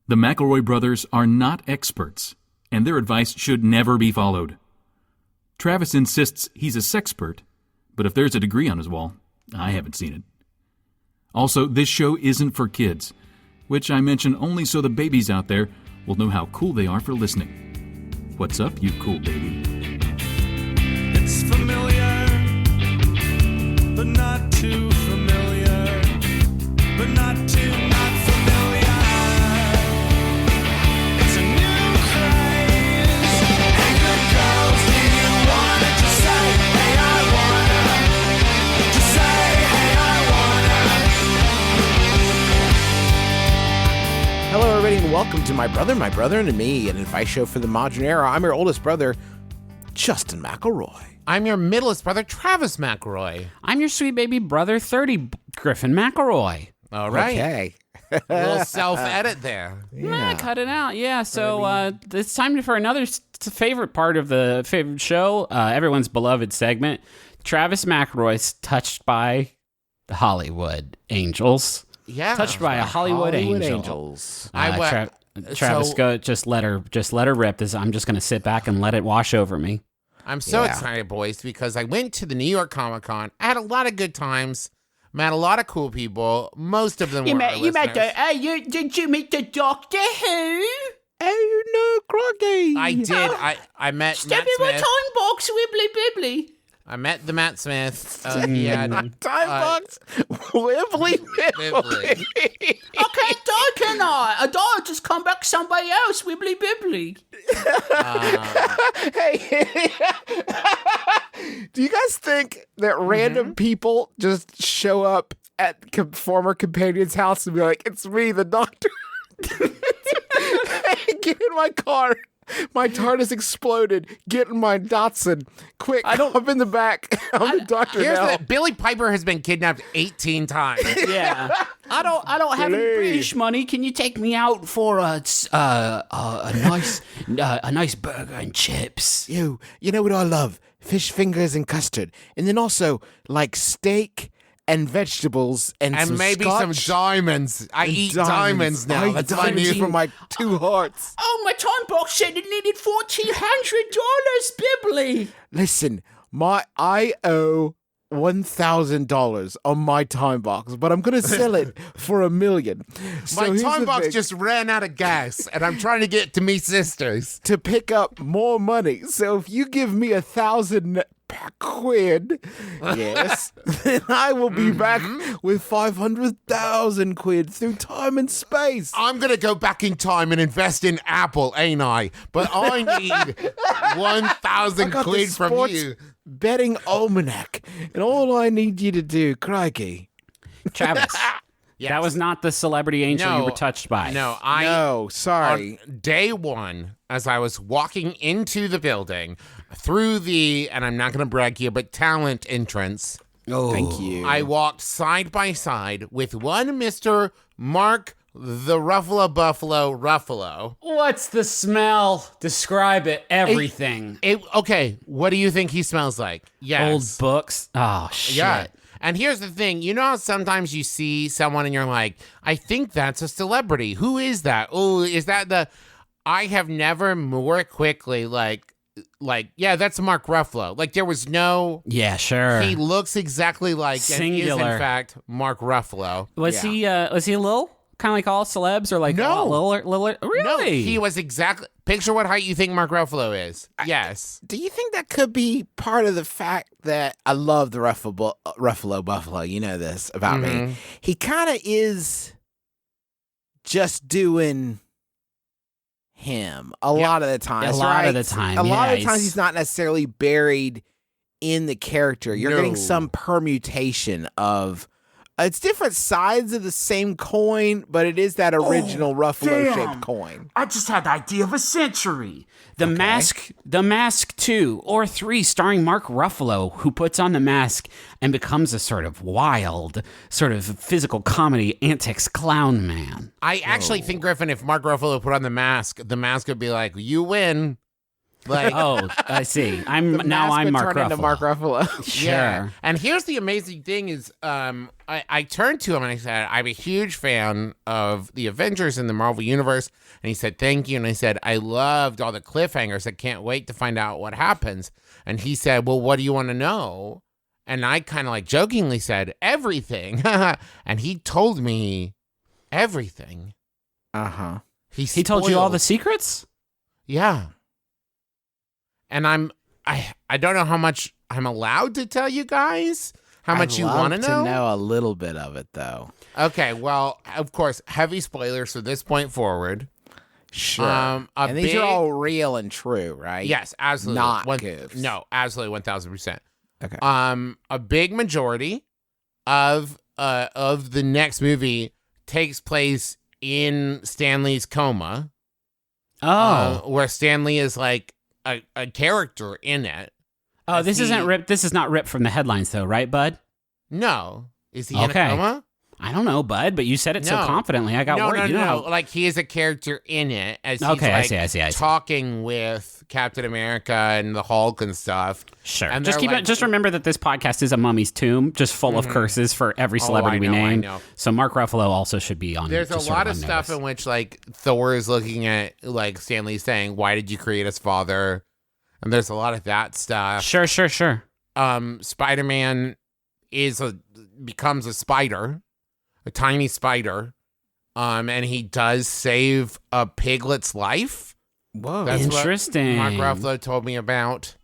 The McElroy brothers are not experts, and their advice should never be followed. Travis insists he's a sexpert, but if there's a degree on his wall, I haven't seen it. Also, this show isn't for kids, which I mention only so the babies out there will know how cool they are for listening. What's up, you cool baby? It's familiar, but not too familiar, but not too not familiar. It's a new craze. Hey, good girls, do you wanna just say, hey, I wanna? Just say, hey, I wanna. Hello, everybody, and welcome to My Brother, and Me, an advice show for the modern era. I'm your oldest brother, Justin McElroy. I'm your middleest brother, Travis McElroy. I'm your sweet baby brother, 30, Griffin McElroy. All right. Okay. A little self-edit there. Yeah, cut it out. Yeah, so it's time for another favorite part of the favorite show, everyone's beloved segment. Travis McElroy's touched by the Hollywood Angels. Yeah. Touched by a Hollywood angel. Angels. Travis, go just let her rip this. I'm just going to sit back and let it wash over me. I'm so excited, boys, because I went to the New York Comic Con. I had a lot of good times. Met a lot of cool people. Most of them were our listeners. Did you meet the Doctor Who? Oh, no, Croggy. I did. I met Step Matt in my Smith. time box, wibbly bibbly. I met the Matt Smith. He had Time box. Wibbly Wibbly. I can't die, can I? I die, just come back somebody else, wibbly bibbly. Hey, do you guys think that random people just show up at former companion's house and be like, it's me, the doctor? Hey, get in my car. My TARDIS exploded. Get in my Datsun. Quick, I'm in the back. I'm the doctor Here's now. Billy Piper has been kidnapped 18 times. Yeah. I don't have any British money. Can you take me out for a nice burger and chips? You know what I love? Fish fingers and custard. And then also, like, steak and vegetables and some maybe scotch some diamonds. I eat diamonds now. That's my new for my two hearts. Oh, my time box said it needed $1,400, bibbly. Listen, I owe $1,000 on my time box, but I'm gonna sell it for $1 million. So My here's time the box thing. just ran out of gas, and I'm trying to get to me sisters. to pick up more money. So if you give me 1,000 quid, yes, then I will be back with 500,000 quid through time and space. I'm gonna go back in time and invest in Apple, ain't I? But I need 1,000 got quid the from sports you. betting almanac, and all I need you to do, crikey. Travis, Yes. that was not the celebrity angel you No, were touched by. No, No, sorry. On day one, as I was walking into the building through the, and I'm not going to brag here, but talent entrance, Oh, Thank you. I walked side by side with one Mr. Mark the Ruffalo Buffalo Ruffalo. What's the smell? Describe it. Everything. Okay, what do you think he smells like? Yes. Old books. Oh, shit. Yeah. And here's the thing. You know how sometimes you see someone and you're like, I think that's a celebrity. Who is that? Oh, is that the... I have never more quickly, like, yeah, that's Mark Ruffalo. Like, there was no... Yeah, sure. He looks exactly like, and is, in Singular. fact, Mark Ruffalo. Was he Lil? Kind of like all celebs, or like No. Lil? Really? No, he was exactly... Picture what height you think Mark Ruffalo is. Yes. Do you think that could be part of the fact that I love the Ruffalo Buffalo? You know this about me. He kind of is just doing him a lot of the time. A lot of the time, A lot yeah, of the times he's- he's not necessarily buried in the character. You're No. getting some permutation of... it's different sides of the same coin, but it is that original Ruffalo-shaped coin. I just had the idea of a century. The Mask 2 or 3 starring Mark Ruffalo, who puts on the mask and becomes a sort of wild, sort of physical comedy antics clown man. I actually think, Griffin, if Mark Ruffalo put on the mask would be like, you win. Like, Oh, I see. I'm Mask would Mark turn into Ruffalo. Mark Ruffalo. Sure. yeah. And here's the amazing thing is, I turned to him and I said, I'm a huge fan of the Avengers in the Marvel Universe. And he said, thank you. And I said, I loved all the cliffhangers. I can't wait to find out what happens. And he said, well, what do you want to know? And I kind of like jokingly said, everything. And he told me everything. Uh-huh. He told you all the spoiled- secrets? Yeah. And I don't know how much I'm allowed to tell you guys. How much you want to know? to know a little bit of it, though. Okay, well, of course, heavy spoilers from this point forward. Sure. A And these big- are all real and true, right? Yes, absolutely. Not goofs. No, absolutely 1,000%. Okay. A big majority of the next movie takes place in Stanley's coma. Where Stanley is like a character in it. Oh, this isn't ripped. This is not ripped from the headlines, though, right, Bud? No. Is he in a Okay. coma? I don't know, Bud, but you said it so No. confidently. I got No, worried. no, You know no. how- Like he is a character in it as he's Okay, I like see, I see. talking with Captain America and the Hulk and stuff. Sure. And Just they're keep like- it. Just remember that this podcast is a mummy's tomb, just full of curses for every celebrity we I name. know. So Mark Ruffalo also should be on. There's a just sort lot on of stuff notice. in which like Thor is looking at like Stanley saying, "Why did you create us, Father?" And there's a lot of that stuff. Sure. Spider-Man becomes a spider, a tiny spider, and he does save a piglet's life. Whoa. That's what Interesting. Mark Ruffalo told me about.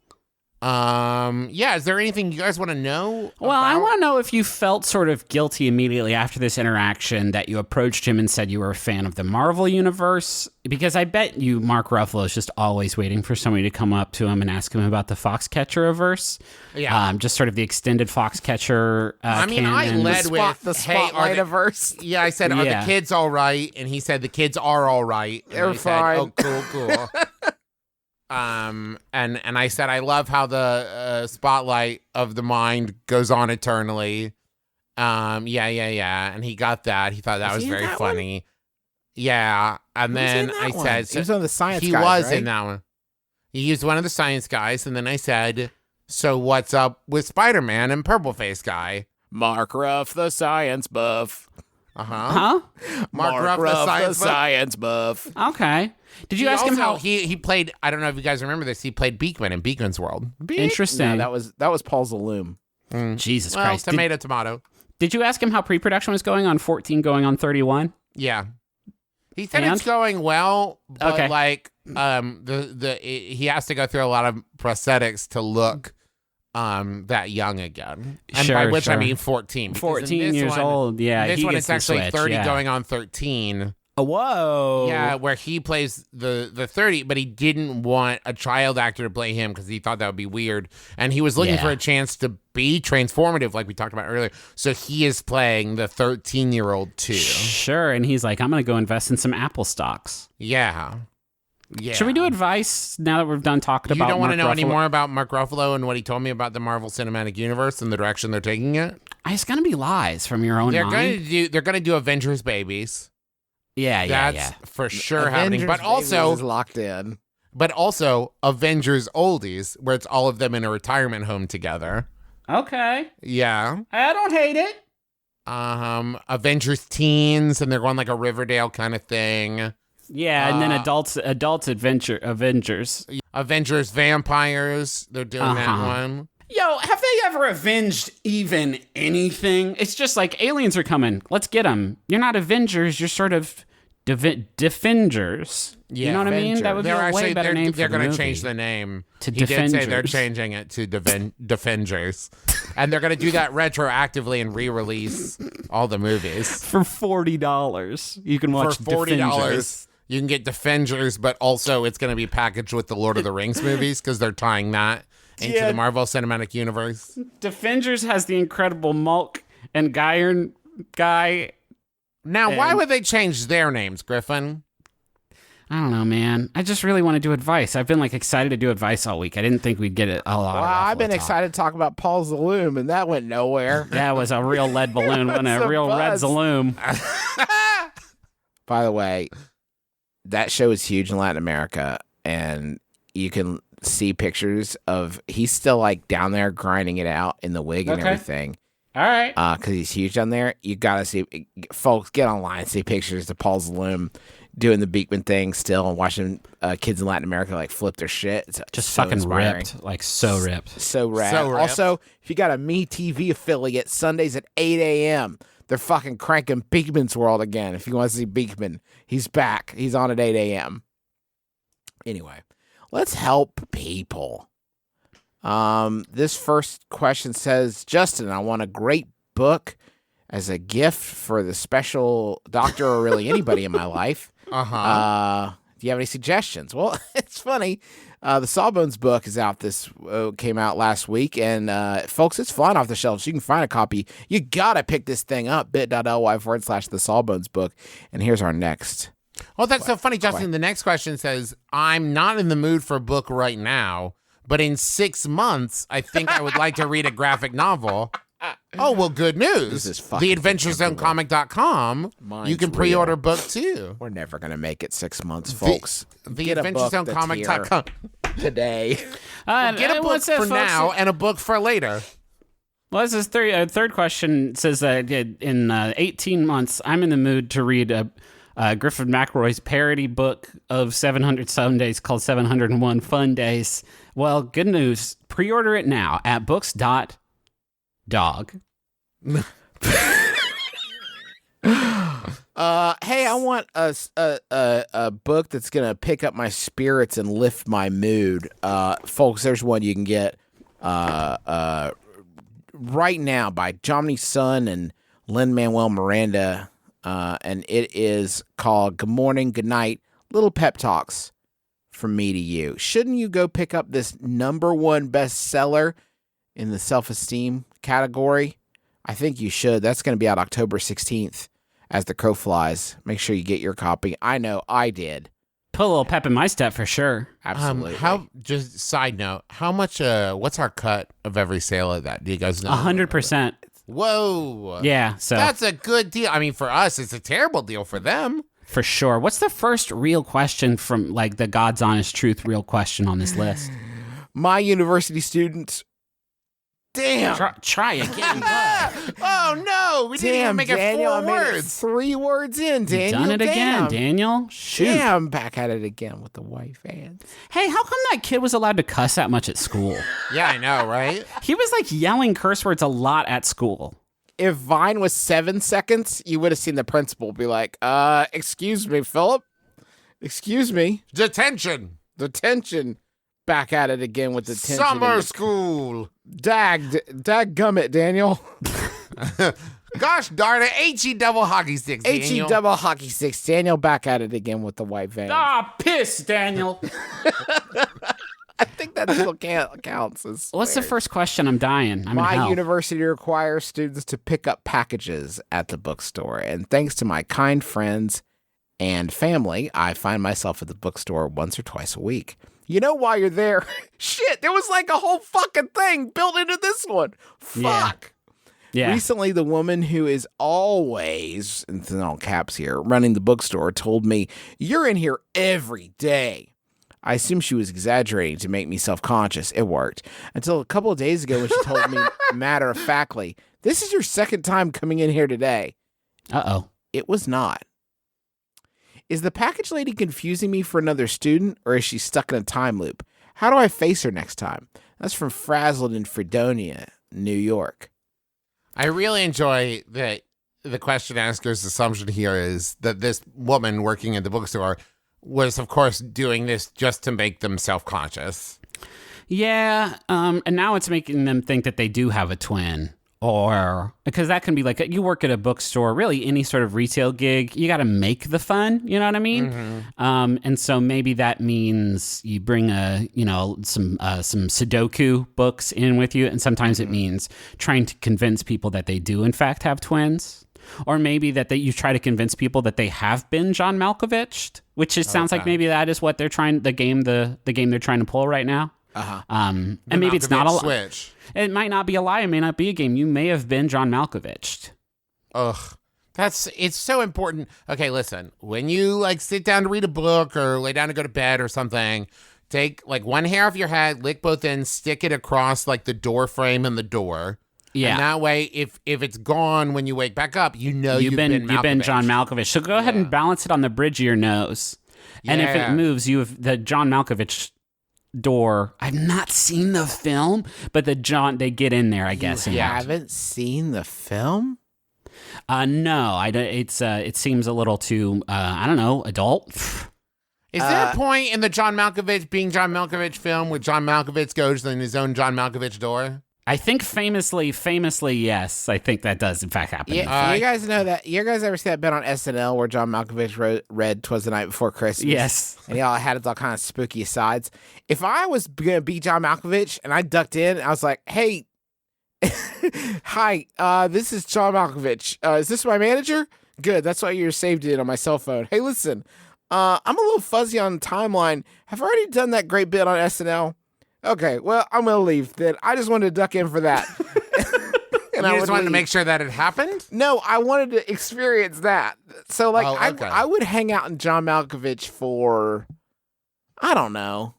Yeah, is there anything you guys want to know? Well, I about? want to know if you felt sort of guilty immediately after this interaction that you approached him and said you were a fan of the Marvel Universe, because I bet you Mark Ruffalo is just always waiting for somebody to come up to him and ask him about the Foxcatcher-averse. Yeah. Just sort of the extended Foxcatcher I mean, I canon. led with the hey, are Spotlight-averse. Yeah, I said, are Yeah. the kids all right? And he said, the kids are all right. And They're I fine. Said, oh, cool. And I said, I love how the spotlight of the mind goes on eternally. Yeah. And he got that. He thought that was he in very that one? funny. Yeah. And Who was then in that I one? said, He was one of the science he guys, was right? in that one. He used one of the science guys. And then I said, so what's up with Spider-Man and Purple Face Guy? Mark Ruff, the science buff. Uh-huh. Huh? Mark Ruff, the science buff. science buff. Okay. Did you He ask him also- how? he played? I don't know if you guys remember this. He played Beakman in Beakman's World. Interesting. No, that was Paul Zaloom. Jesus Well, Christ. tomato. Did you ask him how pre-production was going on 14 going on 31? Yeah, he said And? it's going well, but Okay. like he has to go through a lot of prosthetics to look that young again. And by Sure, which I sure. mean 14. because in 14 this years one- old. Yeah. This he one gets it's the actually switch, 30 yeah. going on 13. Oh, whoa. Yeah, where he plays the 30, but he didn't want a child actor to play him because he thought that would be weird. And he was looking Yeah. for a chance to be transformative, like we talked about earlier. So he is playing the 13-year-old too. Sure. And he's like, I'm going to go invest in some Apple stocks. Yeah. Yeah. Should we do advice now that we're done talking You about don't want to Mark know any Ruffalo? more about Mark Ruffalo and what he told me about the Marvel Cinematic Universe and the direction they're taking it? It's going to be lies from your own They're mind. going to do Avengers Babies. Yeah. That's for sure happening. Avengers But also is locked in. Avengers Oldies, where it's all of them in a retirement home together. Okay. Yeah. I don't hate it. Avengers Teens, and they're going like a Riverdale kind of thing. Yeah, and then adults Avengers. Avengers Vampires, they're doing that Uh-huh. one. Yo, have they ever avenged even anything? It's just like aliens are coming. Let's get them. You're not Avengers. You're sort of Defengers. You Yeah, know what I mean? That would be They're a actually way better name for they're the going to movie. change the name To He did say they're Defengers. changing it to Defengers, and they're going to do that retroactively and re-release all the movies For $40, you can watch for $40. Defengers. You can get Defengers, but also it's going to be packaged with the Lord of the Rings movies because they're tying that into Yeah. the Marvel Cinematic Universe. Defengers has the Incredible Mulk and Iron Guy. Now, why And- would they change their names, Griffin? I don't know, man. I just really want to do advice. I've been like excited to do advice all week. I didn't think we'd get it a lot. Wow, I've been excited to talk about Paul Zaloom, and that went nowhere. That was a real lead balloon, wasn't it? That's A a real red buzz. zaloom. By the way, that show is huge in Latin America, and you can see pictures of. He's still like down there grinding it out in the wig and Okay. everything. All right. Because he's huge down there. You gotta see, folks, get online and see pictures of Paul Zaloom doing the Beekman thing still, and watching kids in Latin America like flip their shit. It's Just so fucking inspiring. ripped. Like, so ripped. So rad. So ripped. Also, if you got a Me TV affiliate, Sundays at 8 a.m., they're fucking cranking Beekman's World again. If you want to see Beekman, he's back. He's on at 8 a.m. Anyway, let's help people. This first question says, Justin, I want a great book as a gift for the special doctor or really anybody in my life. Uh-huh. Do you have any suggestions? Well, it's funny. The Sawbones book is out came out last week, and folks, it's flying off the shelves. You can find a copy. You gotta pick this thing up, bit.ly/the Sawbones book. And here's our next. Oh, that's so funny, Justin. The next question says, I'm not in the mood for a book right now, but in 6 months, I think I would like to read a graphic novel. Oh, well, good news. This is fucking TheAdventureZoneComic.com. Mine's You can pre-order book too. We're never gonna make it 6 months, folks. Get a book that's TheAdventureZoneComic.com. here today. Get a book for now and a book for later. Well, this is third question. Says that in 18 months, I'm in the mood to read Griffin McElroy's parody book of 700 Sundays called 701 Fun Days. Well, good news. Pre-order it now at books.dog. Hey, I want a book that's gonna pick up my spirits and lift my mood. Folks, there's one you can get right now by Jomny Sun and Lin-Manuel Miranda, and it is called Good Morning, Good Night, Little Pep Talks from Me to You. Shouldn't you go pick up this #1 bestseller in the self-esteem category? I think you should. That's going to be out October 16th as the crow flies. Make sure you get your copy. I know I did. Put a little pep in my step for sure. Absolutely. Just side note, how much, what's our cut of every sale of that? Do you guys know? 100%. Whoa. Yeah, so That's a good deal. I mean, for us, it's a terrible deal for them. for sure. What's the first real question from like the God's honest truth real question on this list? My university students. Damn. Try again, bud. Oh, no. We didn't even make Daniel, it 4 I made it words. 3 words in, Daniel. Done it again, Damn. Daniel. Shoot. Damn, back at it again with the white fans. Hey, how come that kid was allowed to cuss that much at school? Yeah, I know, right? He was like yelling curse words a lot at school. If Vine was 7 seconds, you would have seen the principal be like, excuse me, Philip. Excuse me. Detention. Detention. Back at it again with the tension. Summer school. Gummit, Daniel. Gosh darn it. H-E double hockey sticks, H-E Daniel. double hockey sticks. Daniel back at it again with the white van. Ah, piss, Daniel. I think that still counts as What's the swears. first question? I'm dying. I'm in My hell. university requires students to pick up packages at the bookstore. And thanks to my kind friends and family, I find myself at the bookstore once or twice a week. You know why you're there? Shit, there was like a whole fucking thing built into this one. Fuck. Yeah. Recently, the woman who is always, in all caps here, running the bookstore told me, "You're in here every day." I assumed she was exaggerating to make me self-conscious. It worked. Until a couple of days ago when she told me matter-of-factly, "This is your second time coming in here today." Uh-oh. It was not. Is the package lady confusing me for another student, or is she stuck in a time loop? How do I face her next time? That's from Frazzled in Fredonia, New York. I really enjoy that the question asker's assumption here is that this woman working at the bookstore was, of course, doing this just to make them self-conscious. Yeah, and now it's making them think that they do have a twin. Or, because that can be like, you work at a bookstore, really any sort of retail gig, you got to make the fun, you know what I mean? Mm-hmm. And so maybe that means you bring some Sudoku books in with you, and sometimes it means trying to convince people that they do in fact have twins. Or maybe that you try to convince people that they have been John Malkovich, which it sounds like maybe that is what they're trying, the game they're trying to pull right now. Uh-huh. And maybe it's not a switch. It might not be a lie. It may not be a game. You may have been John Malkovich. Ugh. It's so important. Okay, listen. When you like sit down to read a book or lay down to go to bed or something, take like one hair off your head, lick both ends, stick it across like the door frame and the door. Yeah. And that way, if it's gone when you wake back up, you know you've been John Malkovich. So go ahead and balance it on the bridge of your nose. And if it moves, you have the John Malkovich door. I've not seen the film, but they get in there, I guess. You haven't seen the film? No, I don't. It seems a little too I don't know, adult. Is there a point in the John Malkovich film where John Malkovich goes in his own John Malkovich door? I think famously, yes. I think that does in fact happen. Yeah, you guys know that. You guys ever see that bit on SNL where John Malkovich read "'Twas the Night Before Christmas"? Yes. And he all had its all kind of spooky sides. If I was gonna be John Malkovich and I ducked in, I was like, "Hey, hi, this is John Malkovich. Is this my manager? Good. That's why you're saved it on my cell phone. Hey, listen, I'm a little fuzzy on the timeline. Have I already done that great bit on SNL? Okay, well, I'm going to leave then. I just wanted to duck in for that. And I just wanted to make sure that it happened? No, I wanted to experience that. So, like, okay. I would hang out in John Malkovich for, I don't know,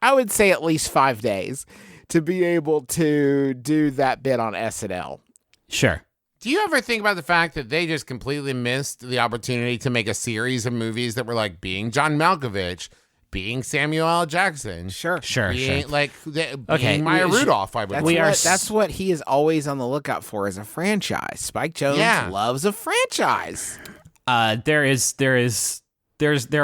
I would say at least 5 days to be able to do that bit on SNL. Sure. Do you ever think about the fact that they just completely missed the opportunity to make a series of movies that were like being John Malkovich, being Samuel L. Jackson, Sure. being Maya Rudolph? That's what he is always on the lookout for, is a franchise. Spike Jonze loves a franchise. There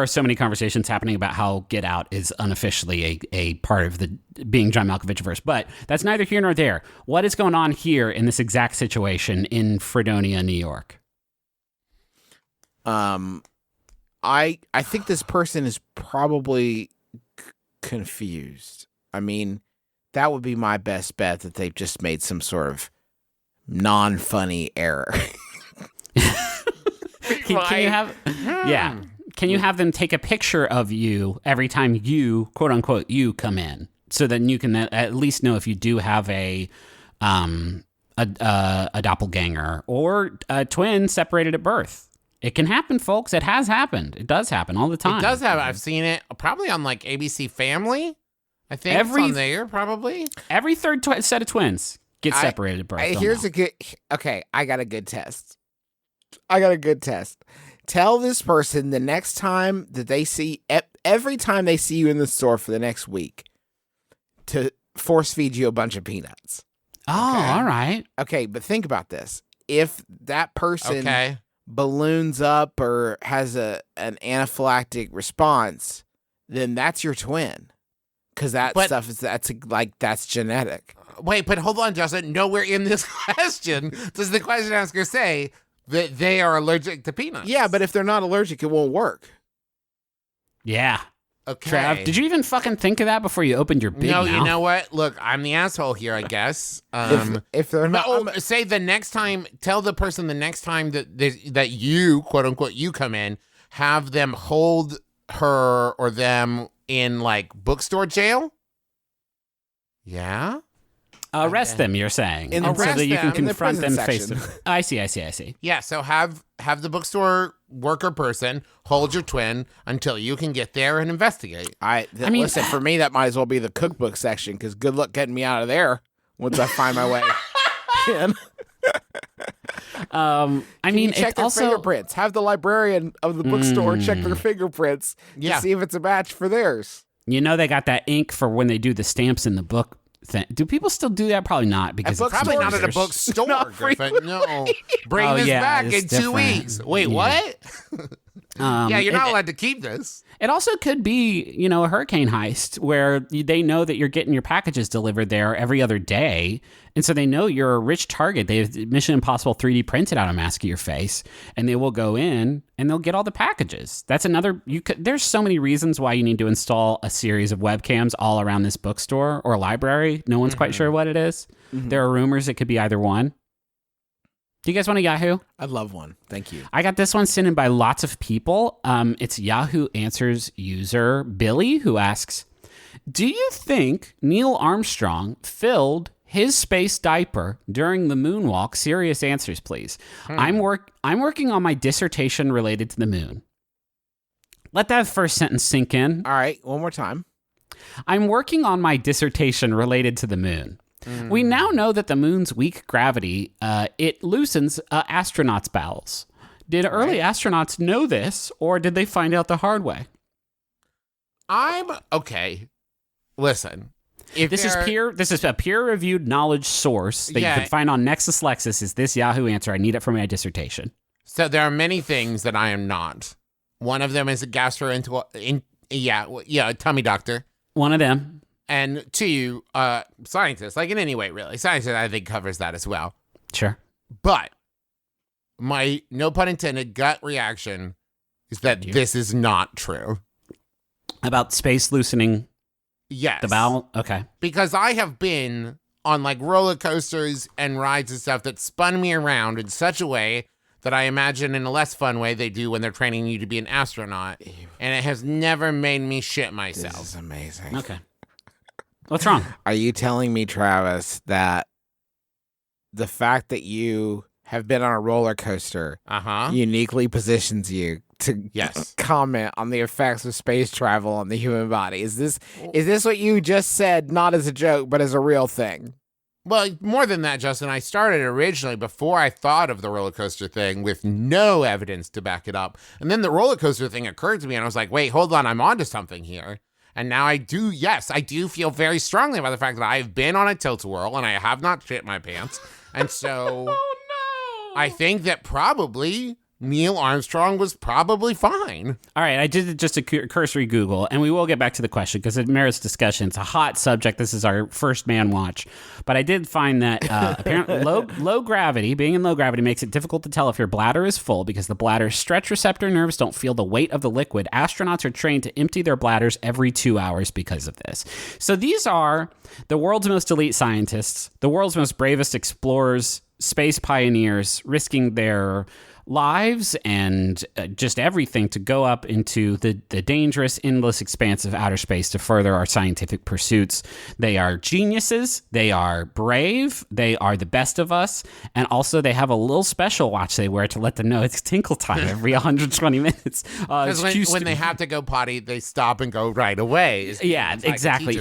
are so many conversations happening about how Get Out is unofficially a part of the being John Malkovich verse, but that's neither here nor there. What is going on here in this exact situation in Fredonia, New York? I think this person is probably confused. I mean, that would be my best bet, that they've just made some sort of non-funny error. Can you have Can you have them take a picture of you every time you, quote unquote, you come in, so that you can at least know if you do have a doppelganger or a twin separated at birth? It can happen, folks. It has happened. It does happen all the time. It does happen. I've seen it probably on like ABC Family. I think it's on there probably. Every third set of twins get separated at birth. I got a good test. Tell this person the next time that they see, every time they see you in the store for the next week, to force feed you a bunch of peanuts. Oh, okay. All right. Okay, but think about this. If that person balloons up or has an anaphylactic response, then that's your twin. Because that's genetic. Wait, but hold on, Justin. Nowhere in this question does the question asker say that they are allergic to peanuts. Yeah, but if they're not allergic, it won't work. Yeah. Okay. Trav, did you even fucking think of that before you opened your big mouth? No, you know what? Look, I'm the asshole here, I guess. If they're not... say the next time, tell the person the next time that you, quote unquote, you come in, have them hold her or them in like bookstore jail? Yeah? Arrest them, you're saying. So that you can confront them face section. to face. I see. Yeah, so have the bookstore worker person hold your twin until you can get there and investigate. Listen, for me, that might as well be the cookbook section, because good luck getting me out of there once I find my way in. Check their fingerprints. Have the librarian of the bookstore check their fingerprints to see if it's a match for theirs. You know they got that ink for when they do the stamps in the book thing. Do people still do that? Probably not, because it's probably not at a bookstore. Griffin. No, bring this back in 2 weeks. Wait, what? Yeah, you're not allowed to keep this. It also could be, a hurricane heist where they know that you're getting your packages delivered there every other day. And so they know you're a rich target. They have Mission Impossible 3D printed out a mask of your face, and they will go in and they'll get all the packages. That's another, there's so many reasons why you need to install a series of webcams all around this bookstore or library. No one's quite sure what it is. Mm-hmm. There are rumors it could be either one. Do you guys want a Yahoo? I'd love one. Thank you. I got this one sent in by lots of people. It's Yahoo Answers user Billy, who asks, do you think Neil Armstrong filled his space diaper during the moonwalk? Serious answers, please. I'm working on my dissertation related to the moon. Let that first sentence sink in. All right, one more time. I'm working on my dissertation related to the moon. We now know that the moon's weak gravity, it loosens astronauts' bowels. Did early astronauts know this, or did they find out the hard way? Listen. This is a peer-reviewed knowledge source that you can find on Nexus Lexis. Is this Yahoo answer? I need it for my dissertation. So there are many things that I am not. One of them is a tummy doctor. One of them. And two, scientist, like in any way, really. Scientist, I think, covers that as well. Sure. But my, no pun intended, gut reaction is that this is not true. About space loosening Yes. the bowel? Okay. Because I have been on like roller coasters and rides and stuff that spun me around in such a way that I imagine in a less fun way they do when they're training you to be an astronaut. And it has never made me shit myself. This is amazing. Okay. What's wrong? Are you telling me, Travis, that the fact that you have been on a roller coaster uniquely positions you to comment on the effects of space travel on the human body? Is this what you just said, not as a joke, but as a real thing? Well, more than that, Justin, I started originally before I thought of the roller coaster thing with no evidence to back it up. And then the roller coaster thing occurred to me and I was like, wait, hold on, I'm onto something here. And now I do feel very strongly about the fact that I've been on a tilt-a-whirl and I have not shit my pants. And so I think that probably Neil Armstrong was probably fine. All right, I did just a cursory Google, and we will get back to the question because it merits discussion. It's a hot subject. This is our first man watch. But I did find that apparently low gravity, being in low gravity, makes it difficult to tell if your bladder is full because the bladder's stretch receptor nerves don't feel the weight of the liquid. Astronauts are trained to empty their bladders every 2 hours because of this. So these are the world's most elite scientists, the world's most bravest explorers, space pioneers, risking their lives and just everything to go up into the dangerous, endless expanse of outer space to further our scientific pursuits. They are geniuses. They are brave. They are the best of us. And also they have a little special watch they wear to let them know it's tinkle time every 120 minutes. Because when they have to go potty, they stop and go right away. Yeah, exactly.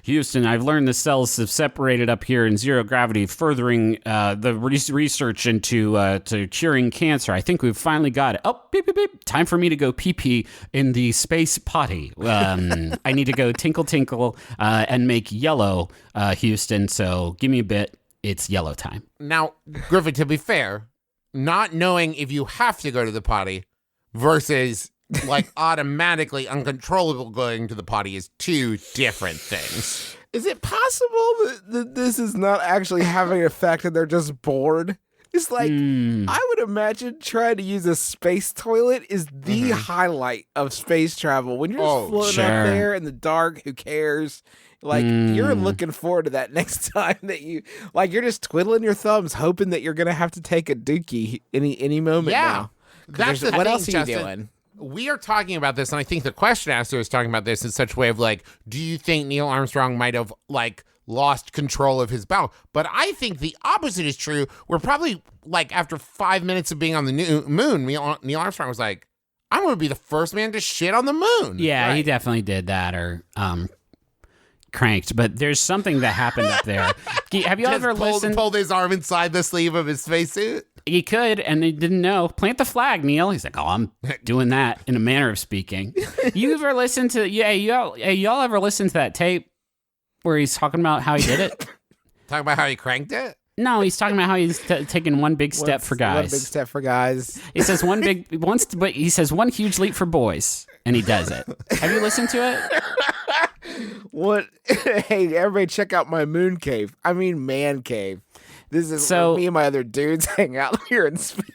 Houston, I've learned the cells have separated up here in zero gravity, furthering the research into to curing cancer. I think we've finally got it. Oh, beep, beep, beep. Time for me to go pee-pee in the space potty. I need to go tinkle, tinkle, and make yellow, Houston. So give me a bit. It's yellow time. Now, Griffin, to be fair, not knowing if you have to go to the potty versus like automatically uncontrollable going to the potty is two different things. Is it possible that this is not actually having an effect and they're just bored? It's like, I would imagine trying to use a space toilet is the highlight of space travel. When you're just floating up there in the dark, who cares? Like, you're looking forward to that next time that you, like, you're just twiddling your thumbs, hoping that you're going to have to take a dookie any moment now. That's the what thing, else are Justin. you doing? We are talking about this, and I think the question asker is talking about this in such a way of like, do you think Neil Armstrong might have, like, lost control of his bowel? But I think the opposite is true. We're probably like after 5 minutes of being on the moon, Neil Armstrong was like, I'm going to be the first man to shit on the moon. Yeah, he definitely did that or cranked. But there's something that happened up there. Have you ever listened? Pulled his arm inside the sleeve of his spacesuit? He could, and he didn't know. Plant the flag, Neil. He's like, oh, I'm doing that in a manner of speaking. You ever listen to, y'all ever listen to that tape where he's talking about how he did it? Talking about how he cranked it? No, he's talking about how he's taking one big step for guys. One big step for guys. He says but he says one huge leap for boys, and he does it. Have you listened to it? What? Hey, everybody, check out my moon cave. I mean, man cave. This is where me and my other dudes hang out here in space.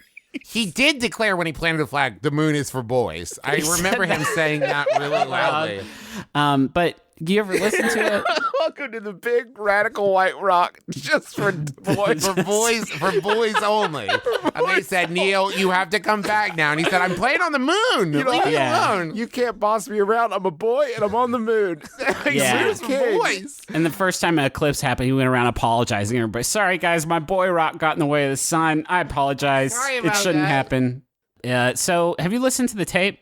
He did declare when he planted the flag, the moon is for boys. I remember him saying that really loudly. But do you ever listen to it? Welcome to the big radical white rock, just for boys. for boys only. And they said, Neil, you have to come back now. And he said, I'm playing on the moon. Leave me alone. You can't boss me around. I'm a boy and I'm on the moon. It's for boys. And the first time an eclipse happened, he went around apologizing. Everybody, sorry guys, my boy rock got in the way of the sun. I apologize. It shouldn't happen. So have you listened to the tape?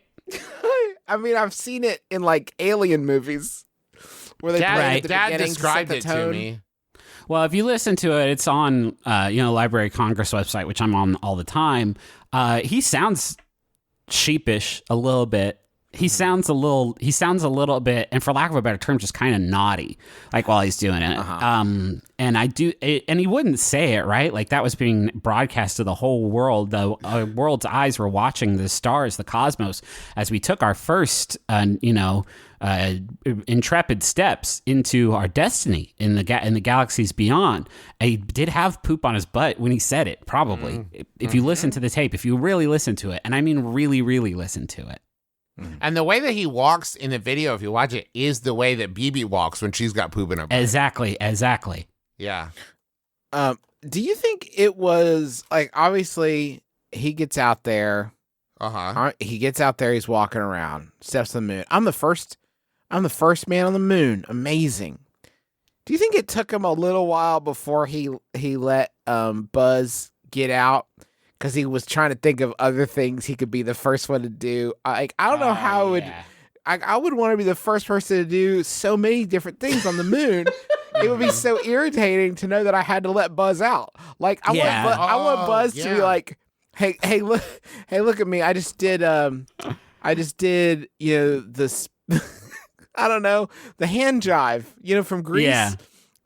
I mean, I've seen it in like alien movies. Where they play at the Dad beginning described set it the to tone. me. Well, if you listen to it, it's on, Library of Congress website, which I'm on all the time. He sounds sheepish a little bit. He sounds a little bit, and for lack of a better term, just kind of naughty, like while he's doing it. And he wouldn't say it, right? Like that was being broadcast to the whole world. The world's eyes were watching the stars, the cosmos, as we took our first, intrepid steps into our destiny in the galaxies beyond. He did have poop on his butt when he said it, probably. If you listen to the tape, if you really listen to it, and I mean really, really listen to it. And the way that he walks in the video, if you watch it, is the way that BB walks when she's got poop in her butt. Exactly. Yeah. Do you think it was like, obviously he gets out there, he's walking around, steps on the moon. I'm the first man on the moon. Amazing. Do you think it took him a little while before he let Buzz get out? Because he was trying to think of other things he could be the first one to do. I don't know how it would. Yeah. I would want to be the first person to do so many different things on the moon. It would be so irritating to know that I had to let Buzz out. Like I want Buzz to be like, hey, look at me. I just did this. I don't know, the hand jive, from Greece. Yeah.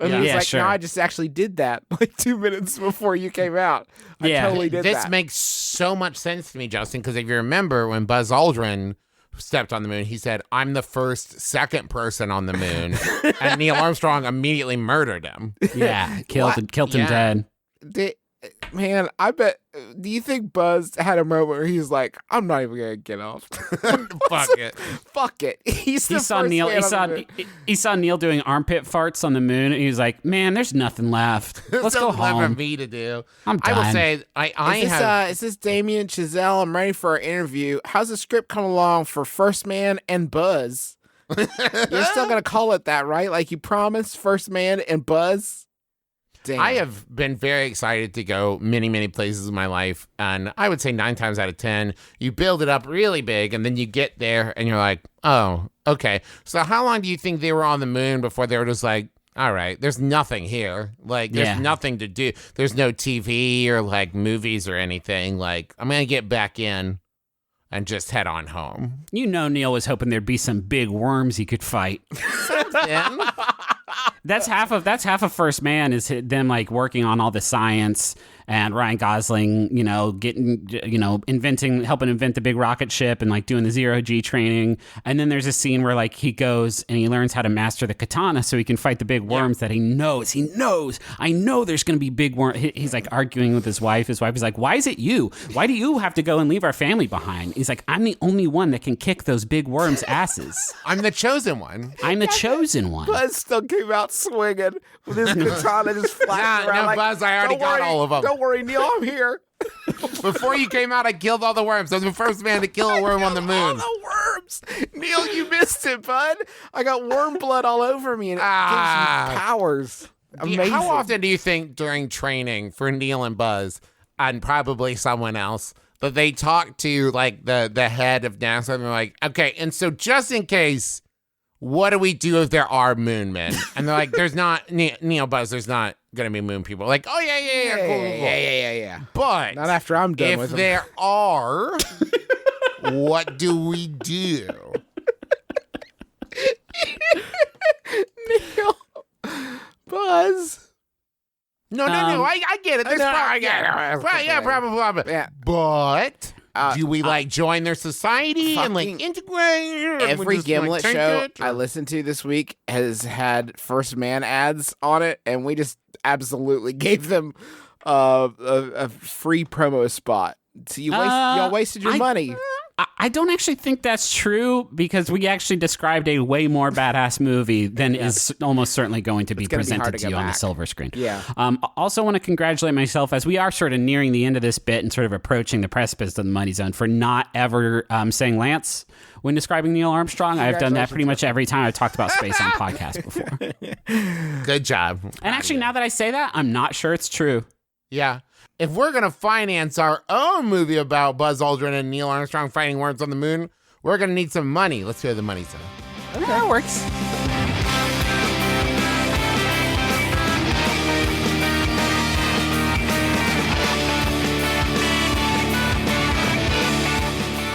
And he was like, sure. no, I just actually did that like 2 minutes before you came out. I totally did This that. makes so much sense to me, Justin, because if you remember when Buzz Aldrin stepped on the moon, he said, I'm the second person on the moon. And Neil Armstrong immediately murdered him. Yeah, killed him dead. Man, I bet. Do you think Buzz had a moment where he's like, "I'm not even gonna get off. Fuck it. Fuck it." He saw Neil. He saw Neil doing armpit farts on the moon, and he was like, "Man, there's nothing left. Let's go Left for home." me to do. I'm done. I will say, Is this Damien Chazelle? I'm ready for our interview. How's the script come along for First Man and Buzz? You're still gonna call it that, right? Like you promised, First Man and Buzz. Damn. I have been very excited to go many, many places in my life. And I would say 9 times out of 10, you build it up really big and then you get there and you're like, oh, okay. So how long do you think they were on the moon before they were just like, all right, there's nothing here. Like, there's nothing to do. There's no TV or like movies or anything. Like, I'm going to get back in and just head on home. Neil was hoping there'd be some big worms he could fight. Then, That's half of First Man is them like working on all the science and Ryan Gosling, helping invent the big rocket ship and like doing the 0G training. And then there's a scene where like he goes and he learns how to master the katana so he can fight the big worms that he knows. I know there's going to be big worms. He's like arguing with his wife. His wife is like, why is it you? Why do you have to go and leave our family behind? He's like, I'm the only one that can kick those big worms' asses. I'm the chosen one. I'm the chosen one. Buzz still came out swinging with his katana just flashing No, around. like, Buzz, I already "Don't got worry, all of them." Don't worry, Neil, I'm here. Before you came out, I killed all the worms. I was the first man to kill a worm on the All moon. the worms. Neil, you missed it, bud. I got worm blood all over me, and it gives you powers. Amazing. How often do you think during training for Neil and Buzz, and probably someone else, that they talk to like the head of NASA and they're like, okay, and so just in case, what do we do if there are moon men? And they're like, there's not, Neil, Buzz, there's not going to be moon people. Like, oh, yeah, cool. Yeah. But Not after I'm done if with them. there are, what do we do? Neil, Buzz. No, I get it. There's probably, probably. Yeah. But do we like join their society and like fucking integrate? Every Just, Gimlet like, show tank it? I listened to this week has had First Man ads on it, and we just absolutely gave them a free promo spot. So y'all wasted your money. I don't actually think that's true because we actually described a way more badass movie than is almost certainly going to be gonna be presented hard to to go you on the back. silver screen. Yeah. Also want to congratulate myself as we are sort of nearing the end of this bit and sort of approaching the precipice of the money zone for not ever saying Lance when describing Neil Armstrong. I've done that pretty much every time I've talked about space on podcasts before. Good job. And actually, now that I say that, I'm not sure it's true. Yeah. If we're going to finance our own movie about Buzz Aldrin and Neil Armstrong fighting worms on the moon, we're going to need some money. Let's hear the money zone. That works.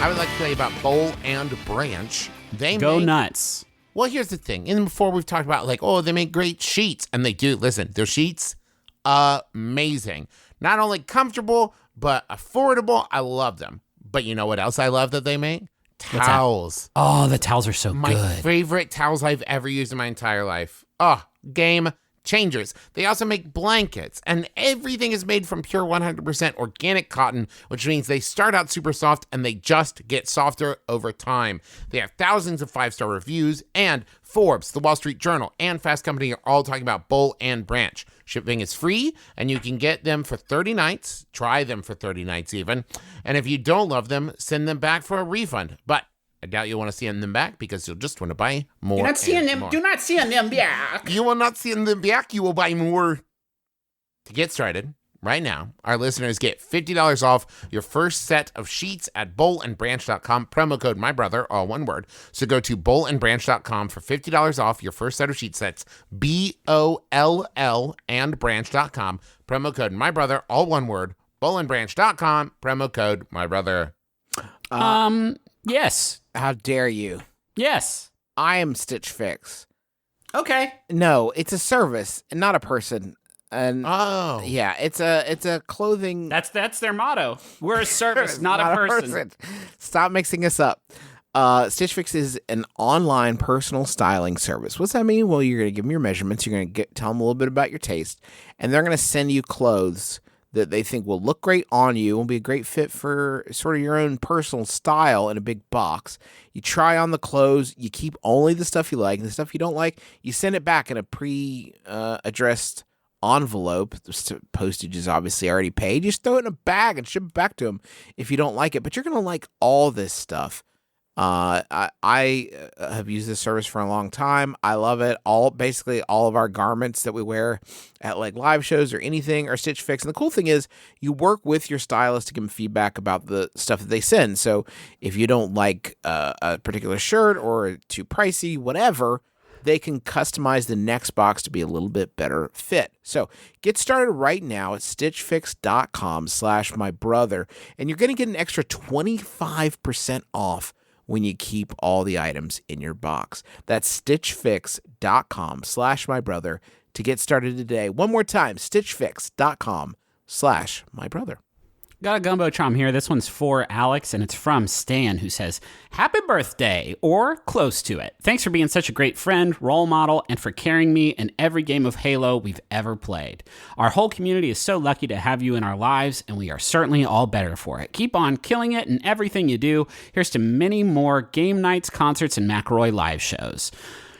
I would like to tell you about Bowl and Branch. They Go make nuts. Well, here's the thing. And before we've talked about they make great sheets. And they do. Listen, their sheets, amazing. Not only comfortable, but affordable. I love them. But you know what else I love that they make? Towels. Oh, the towels are so My good. favorite towels I've ever used in my entire life. Oh, game changers. They also make blankets, and everything is made from pure 100% organic cotton, which means they start out super soft and they just get softer over time. They have thousands of 5-star reviews, and Forbes, the Wall Street Journal, and Fast Company are all talking about Bowl and Branch. Shipping is free, and you can get them for 30 nights. Try them for 30 nights even. And if you don't love them, send them back for a refund. But I doubt you'll want to send them back because you'll just want to buy more. You're not seeing them. More. Do not send them back. You will not send them back. You will buy more. To get started, right now, our listeners get $50 off your first set of sheets at bowlandbranch.com. Promo code MyBrother, all one word. So go to bowlandbranch.com for $50 off your first set of sheet sets. BOLL and branch.com. Promo code MyBrother, all one word. bowlandbranch.com. Promo code MyBrother. Yes. How dare you? Yes. I am Stitch Fix. Okay. No, it's a service and not a person. And Oh. yeah, it's a clothing. That's their motto. We're a service, not a person. Stop mixing us up. Stitch Fix is an online personal styling service. What's that mean? Well, you're going to give them your measurements. You're going to tell them a little bit about your taste, and they're going to send you clothes that they think will look great on you, will be a great fit for sort of your own personal style in a big box. You try on the clothes, you keep only the stuff you like, and the stuff you don't like, you send it back in a pre-addressed envelope. The postage is obviously already paid. You just throw it in a bag and ship it back to them if you don't like it. But you're going to like all this stuff. I have used this service for a long time. I love it. Basically all of our garments that we wear at like live shows or anything are Stitch Fix. And the cool thing is you work with your stylist to give them feedback about the stuff that they send. So if you don't like a particular shirt or too pricey, whatever, they can customize the next box to be a little bit better fit. So get started right now at stitchfix.com/mybrother, and you're going to get an extra 25% off when you keep all the items in your box. That's stitchfix.com/mybrother to get started today. One more time, stitchfix.com/mybrother. Got a gumbo chom here. This one's for Alex, and it's from Stan, who says, "Happy birthday," or close to it. "Thanks for being such a great friend, role model, and for carrying me in every game of Halo we've ever played. Our whole community is so lucky to have you in our lives, and we are certainly all better for it. Keep on killing it in everything you do. Here's to many more game nights, concerts, and McElroy live shows."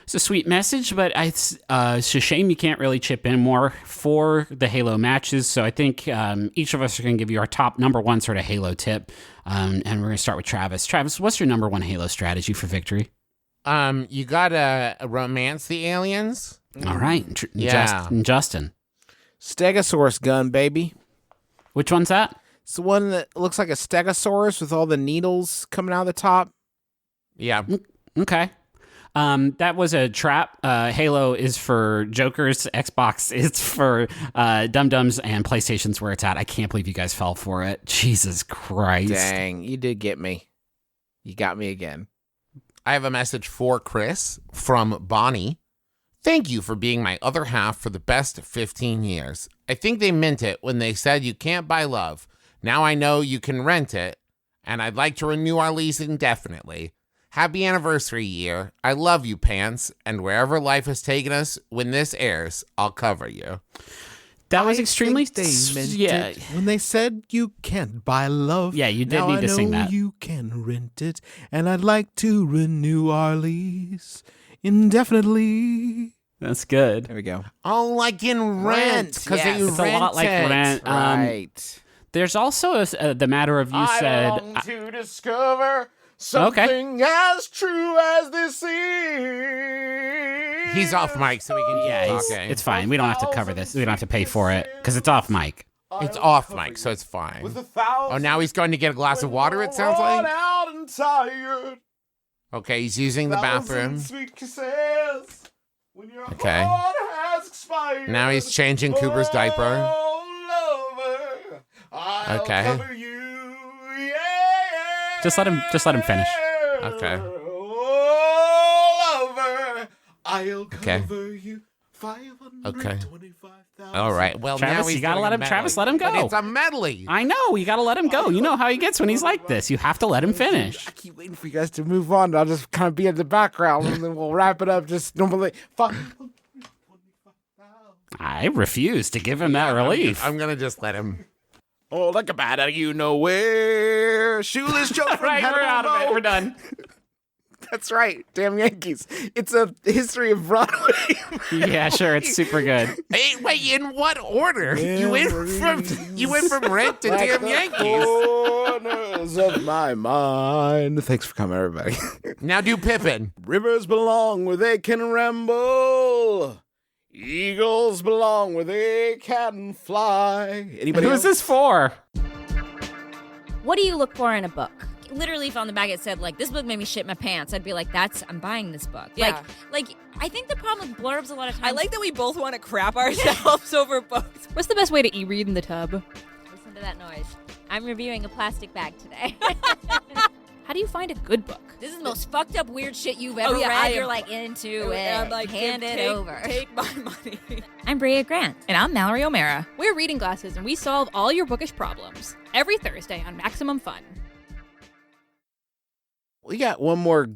It's a sweet message, but it's a shame you can't really chip in more for the Halo matches. So I think each of us are going to give you our top number one sort of Halo tip. And we're going to start with Travis. Travis, what's your number one Halo strategy for victory? You gotta romance the aliens. All right. Yeah. Justin. Stegosaurus gun, baby. Which one's that? It's the one that looks like a stegosaurus with all the needles coming out of the top. Yeah. Okay. That was a trap. Halo is for jokers. Xbox is for dum-dums, and PlayStation's where it's at. I can't believe you guys fell for it. Jesus Christ. Dang, you did get me. You got me again. I have a message for Chris from Bonnie. "Thank you for being my other half for the best 15 years. I think they meant it when they said you can't buy love. Now I know you can rent it, and I'd like to renew our lease indefinitely. Happy anniversary year. I love you, pants, and wherever life has taken us, when this airs, I'll cover you." That was extremely... They meant it when they said you can't buy love. Yeah, you did need to sing that. Now I know you can rent it, and I'd like to renew our lease indefinitely. That's good. There we go. Oh, like in Rent. Because Yes. they It's a lot like it. Rent. Right. There's also the matter of you said... I long to discover something as true as this is. He's off mic, so we can keep Yeah, talking. it's fine. We don't have to cover this. We don't have to pay for it because it's off mic. It's off mic, so it's fine. Oh, now he's going to get a glass of water, it sounds Worn like? out and tired. Okay, he's using the bathroom. Sweet kisses when your Okay. heart has expired. Now he's changing Cooper's diaper. Oh, lover, I'll Okay. cover you, yeah. Just let him finish. Okay. All over, I'll Okay. cover you. 525,000. All right. Well, now Travis, he's you gotta doing let a him. medley. Travis, let him go. But it's a medley. I know. You gotta let him go. You know how he gets when he's like this. You have to let him finish. I keep waiting for you guys to move on. I'll just kind of be in the background, and then we'll wrap it up just normally. I refuse to give him that relief. I'm gonna just let him. Oh, like a bat out of you nowhere. Shoeless Joe from Right, we're out of it. We're done. That's right. Damn Yankees. It's a history of Broadway. Yeah, sure. It's super good. Hey, wait, in what order? You went from Rent to Like Damn the Yankees. corners of my mind. Thanks for coming, everybody. Now do Pippin. Rivers belong where they can ramble. Eagles belong where they can fly. Anybody Who's else? this for? What do you look for in a book? Literally, if on the back it said, like, this book made me shit my pants, I'd be like, I'm buying this book. Yeah. Like, I think the problem with blurbs a lot of times. I like that we both want to crap ourselves over books. What's the best way to e-read in the tub? Listen to that noise. I'm reviewing a plastic bag today. How do you find a good book? This is the most fucked up weird shit you've ever yeah, read. I am- You're like into it. I'm like, hand it take, over. Take my money. I'm Bria Grant. And I'm Mallory O'Mara. We're Reading Glasses, and we solve all your bookish problems every Thursday on Maximum Fun. We got one more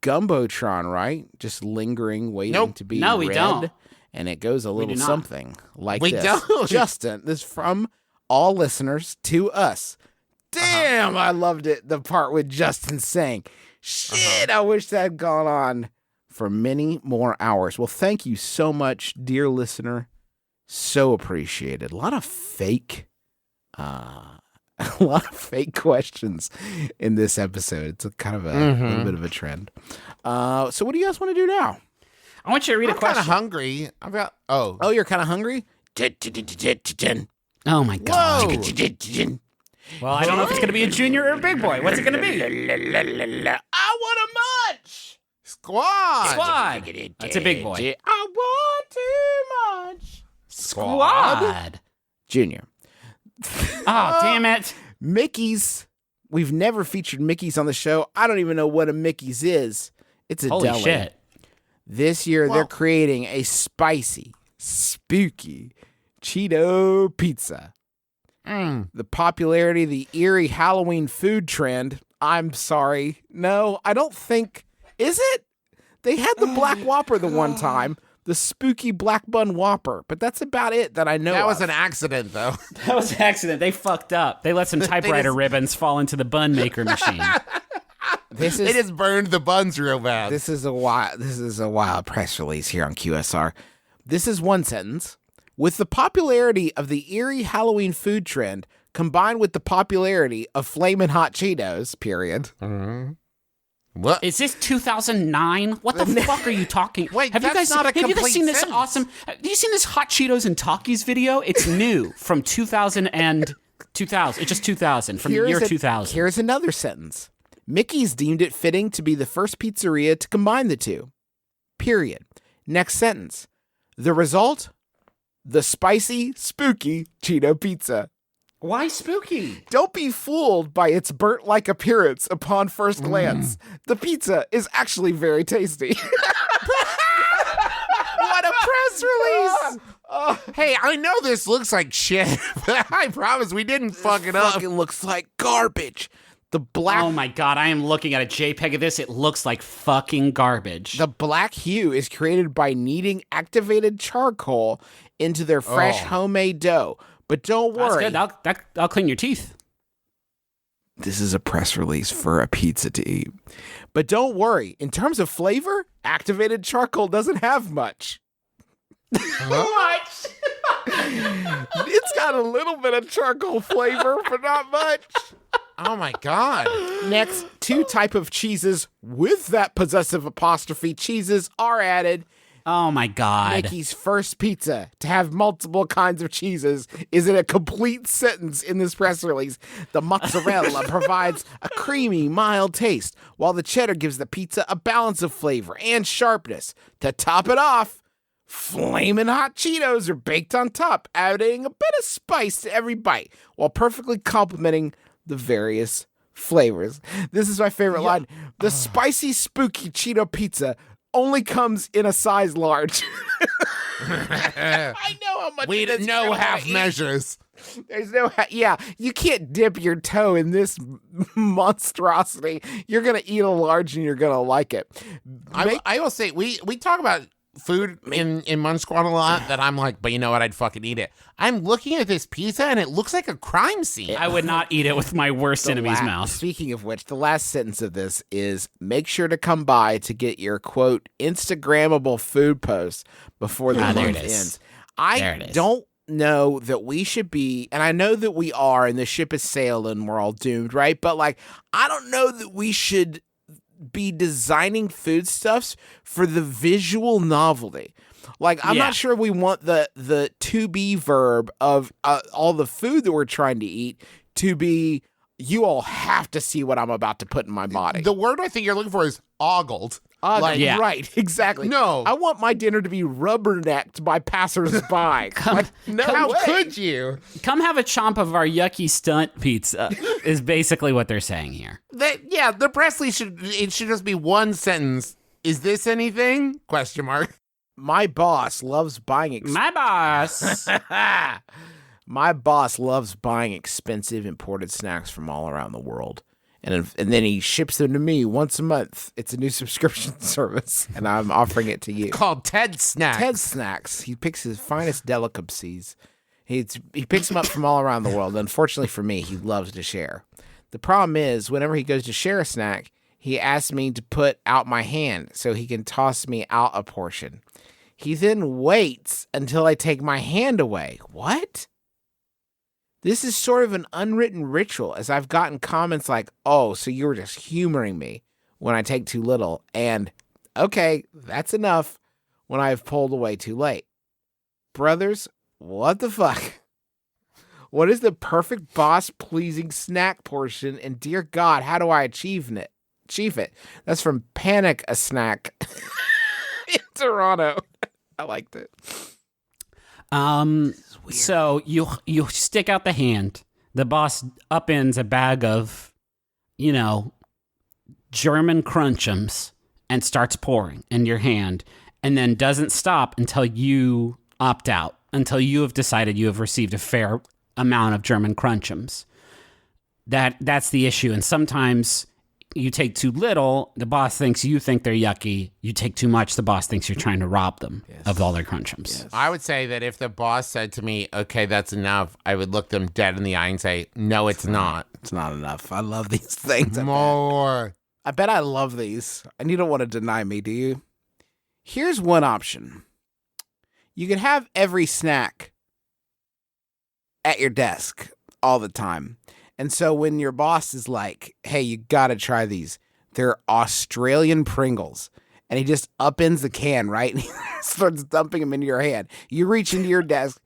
Gumbotron, right? Just lingering, waiting Nope. to be No, we read. don't. And it goes a little do not. something like We this. don't. Justin, this is from all listeners to us. Damn, I loved it. The part with Justin saying, shit, I wish that had gone on for many more hours. Well, thank you so much, dear listener. So appreciated. A lot of fake questions in this episode. It's a kind of a little bit of a trend. So what do you guys want to do now? I want you to read a I'm kind question. of hungry. I've got. Oh, you're kind of hungry? Oh my god. Whoa. Well, I don't know if it's gonna be a junior or a big boy. What's it gonna be? I want a munch. Squad. Squad. That's a big boy. I want too much. Squad. Junior. Oh, damn it. Mickey's. We've never featured Mickey's on the show. I don't even know what a Mickey's is. It's a Holy deli. shit. This year, they're Well- creating a spicy, spooky Cheeto pizza. The popularity of the eerie Halloween food trend. I'm sorry. No, I don't think. Is it? They had the Black Whopper the one time. The spooky Black Bun Whopper. But that's about it that I know That was of. an accident, though. That was an accident. They fucked up. They let some typewriter just- ribbons fall into the bun maker machine. This They is just burned the buns real bad. This is a wild press release here on QSR. This is one sentence. With the popularity of the eerie Halloween food trend combined with the popularity of Flamin' Hot Cheetos, period. What? Is this 2009? What the fuck are you talking? Wait, have you that's guys not a have you guys complete seen this sentence. awesome? Have you seen this Hot Cheetos and Takis video? It's new from 2000 and 2000. It's just 2000 from the year 2000. Here's another sentence. Mickey's deemed it fitting to be the first pizzeria to combine the two. Period. Next sentence. The result? The spicy, spooky Cheeto pizza. Why spooky? Don't be fooled by its burnt-like appearance upon first glance. The pizza is actually very tasty. What a press release! Hey, I know this looks like shit, but I promise we didn't fuck it up. Fucking looks like garbage. The black Oh my god, I am looking at a JPEG of this. It looks like fucking garbage. The black hue is created by kneading activated charcoal into their fresh homemade dough. But don't That's worry. good. That'll clean your teeth. This is a press release for a pizza to eat. But don't worry. In terms of flavor, activated charcoal doesn't have much. Much? It's got a little bit of charcoal flavor, but not much. Oh my god. Next, two type of cheeses with that possessive apostrophe cheeses are added. Oh my god. Mickey's first pizza to have multiple kinds of cheeses is in a complete sentence in this press release. The mozzarella provides a creamy, mild taste, while the cheddar gives the pizza a balance of flavor and sharpness. To top it off, flamin' hot Cheetos are baked on top, adding a bit of spice to every bite, while perfectly complementing the various flavors. This is my favorite line. The spicy, spooky Cheeto pizza only comes in a size large. I know how much We of this know you're gonna half eat. measures. There's no, you can't dip your toe in this monstrosity. You're gonna eat a large and you're gonna like it. I will say we talk about food in Munch Squad a lot that I'm like, but you know what? I'd fucking eat it. I'm looking at this pizza and it looks like a crime scene. I would not eat it with my worst enemy's mouth. Speaking of which, the last sentence of this is make sure to come by to get your quote Instagrammable food post before the there month it is. ends. There it is. Don't know that we should be, and I know that we are, and the ship is sailing, we're all doomed, right? But like, I don't know that we should be designing foodstuffs for the visual novelty. Like, I'm not sure we want the to be verb of all the food that we're trying to eat to be, you all have to see what I'm about to put in my body. The word I think you're looking for is ogled. Right, exactly. No. I want my dinner to be rubbernecked by passersby. How could you? Come have a chomp of our yucky stunt pizza is basically what they're saying here. The Presley should just be one sentence. Is this anything? Question mark. My boss loves buying My boss. My boss loves buying expensive imported snacks from all around the world. And then he ships them to me once a month. It's a new subscription service, and I'm offering it to you. Called Ted Snack. Ted Snaxx. He picks his finest delicacies. He picks them up from all around the world. Unfortunately for me, he loves to share. The problem is, whenever he goes to share a snack, he asks me to put out my hand so he can toss me out a portion. He then waits until I take my hand away. What? This is sort of an unwritten ritual, as I've gotten comments like, oh, so you were just humoring me when I take too little, and okay, that's enough when I've pulled away too late. Brothers, what the fuck? What is the perfect boss-pleasing snack portion, and dear God, how do I achieve it? That's from Panic a Snack in Toronto. I liked it. So you stick out the hand. The boss upends a bag of, German crunchums and starts pouring in your hand, and then doesn't stop until you opt out, until you have decided you have received a fair amount of German crunchums. That's the issue. And sometimes you take too little, the boss thinks you think they're yucky. You take too much, the boss thinks you're trying to rob them of all their crunchums. Yes. I would say that if the boss said to me, okay, that's enough, I would look them dead in the eye and say, no, it's not. It's not enough. I love these things. More. I bet I love these. And you don't want to deny me, do you? Here's one option. You can have every snack at your desk all the time. And so when your boss is like, hey, you got to try these. They're Australian Pringles. And he just upends the can, right? And he starts dumping them into your hand. You reach into your desk,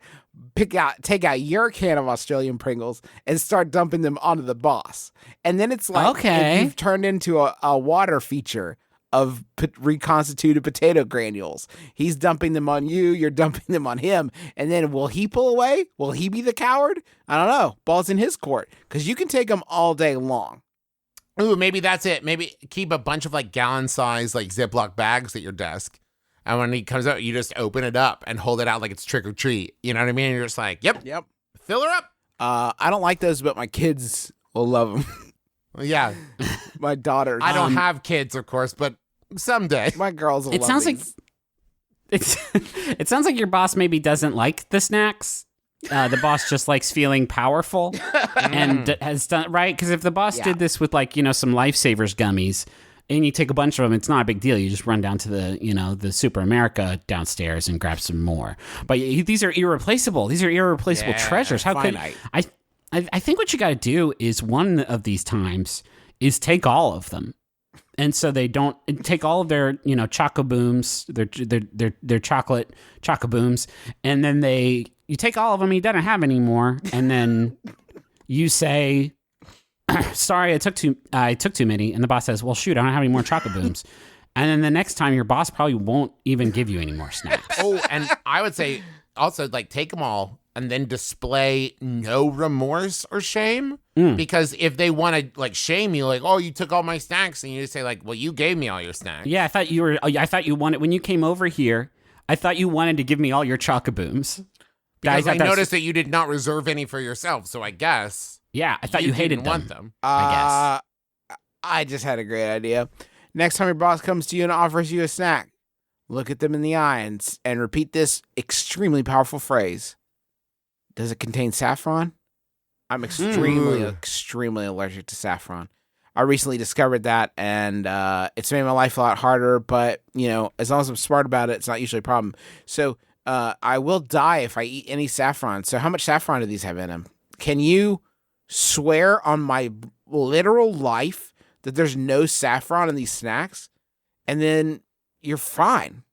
take out your can of Australian Pringles and start dumping them onto the boss. And then it's like, okay, you've turned into a water feature of reconstituted potato granules. He's dumping them on you, you're dumping them on him, and then will he pull away? Will he be the coward? I don't know. Ball's in his court, because you can take them all day long. Ooh, maybe that's it. Maybe keep a bunch of like gallon-sized like Ziploc bags at your desk, and when he comes out, you just open it up and hold it out like it's trick or treat. You know what I mean? And you're just like, yep, fill her up. I don't like those, but my kids will love them. Yeah. My daughter. I don't have kids, of course, but someday. My girls will It love sounds these. it sounds like your boss maybe doesn't like the snacks. The boss just likes feeling powerful and has done right. Because if the boss did this with some Lifesavers gummies, and you take a bunch of them, it's not a big deal. You just run down to the Super America downstairs and grab some more. But these are irreplaceable. These are irreplaceable treasures. How could I think what you got to do is one of these times is take all of them. And so they don't take all of their, Choco-Booms, their chocolate Choco-Booms, and then you take all of them, he doesn't have any more, and then you say, sorry, I took too many, and the boss says, well, shoot, I don't have any more Choco-Booms. And then the next time your boss probably won't even give you any more snacks. Oh, and I would say also take them all and then display no remorse or shame. Because if they want to like shame you, like, oh, you took all my snacks, and you just say like, well, you gave me all your snacks. Yeah, I thought you wanted, when you came over here, I thought you wanted to give me all your Chocobooms. Because I noticed that you did not reserve any for yourself, so I guess. Yeah, I thought you hated didn't them. want them. I guess. I just had a great idea. Next time your boss comes to you and offers you a snack, look at them in the eye and repeat this extremely powerful phrase. Does it contain saffron? I'm extremely allergic to saffron. I recently discovered that, and it's made my life a lot harder, but, as long as I'm smart about it, it's not usually a problem. So I will die if I eat any saffron. So how much saffron do these have in them? Can you swear on my literal life that there's no saffron in these snacks? And then you're fine.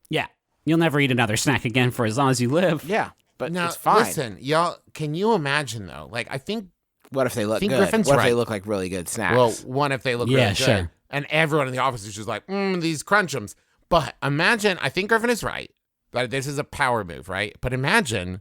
Yeah, you'll never eat another snack again for as long as you live. Yeah, but Now, it's fine. listen, y'all, can you imagine, though? Like, I think What if they look think good? Griffin's What if they right. look like really good snacks? Well, one, if they look Yeah, really good, sure. and everyone in the office is just like, these crunchums. But imagine, I think Griffin is right, that this is a power move, right? But imagine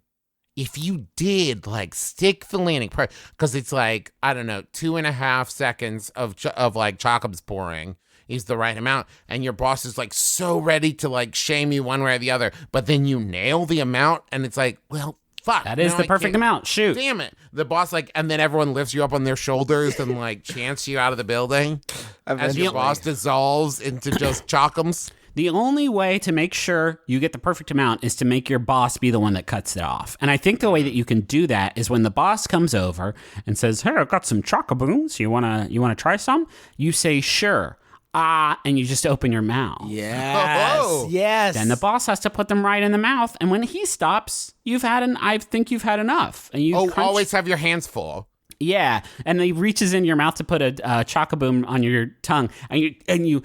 if you did, like, stick the landing, because it's like, I don't know, 2.5 seconds of like, chocobs pouring is the right amount, and your boss is, like, so ready to, like, shame you one way or the other, but then you nail the amount, and it's like, well, fuck. That is now the I perfect can't- amount. Shoot. Damn it. The boss, like, and then everyone lifts you up on their shoulders and, like, chants you out of the building as your Eventually. boss dissolves into just chocums. The only way to make sure you get the perfect amount is to make your boss be the one that cuts it off. And I think the way that you can do that is when the boss comes over and says, "Hey, I've got some Chocobooms. You wanna try some?" You say, "Sure." And you just open your mouth. Yes. Oh. Yes. Then the boss has to put them right in the mouth, and when he stops, I think you've had enough. And you crunch- Always have your hands full. Yeah, and he reaches in your mouth to put a Chocoboom on your tongue, and you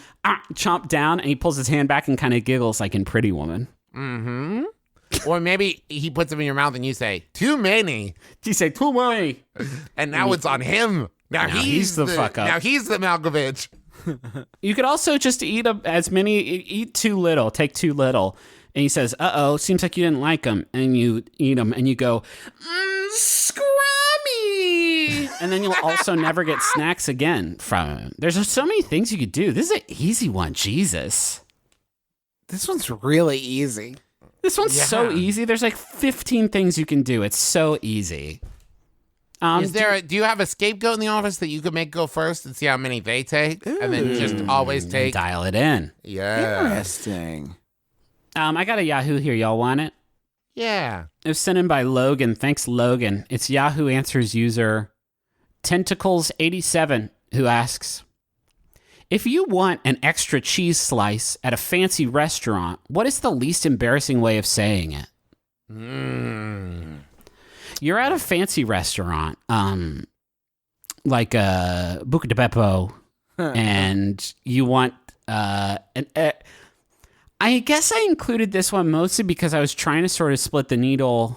chomp down, and he pulls his hand back and kind of giggles like in Pretty Woman. Mm-hmm. Or maybe he puts them in your mouth and you say, too many. You say, "Too many." And now it's on him. Now he's the fuck up. Now he's the Malkovich. You could also just eat eat too little, take too little. And he says, "Uh-oh, seems like you didn't like them." And you eat them, and you go, "Scrummy." And then you'll also never get snacks again from him. There's just so many things you could do. This is an easy one, Jesus. This one's really easy. This one's so Yeah. easy. There's like 15 things you can do. It's so easy. Do you have a scapegoat in the office that you could make go first and see how many they take? And then just always take. Dial it in. Yeah. Interesting. I got a Yahoo here. Y'all want it? Yeah. It was sent in by Logan. Thanks, Logan. It's Yahoo Answers user Tentacles87 who asks, "If you want an extra cheese slice at a fancy restaurant, what is the least embarrassing way of saying it?" You're at a fancy restaurant, like a Buca de Beppo, and you want I guess I included this one mostly because I was trying to sort of thread the needle.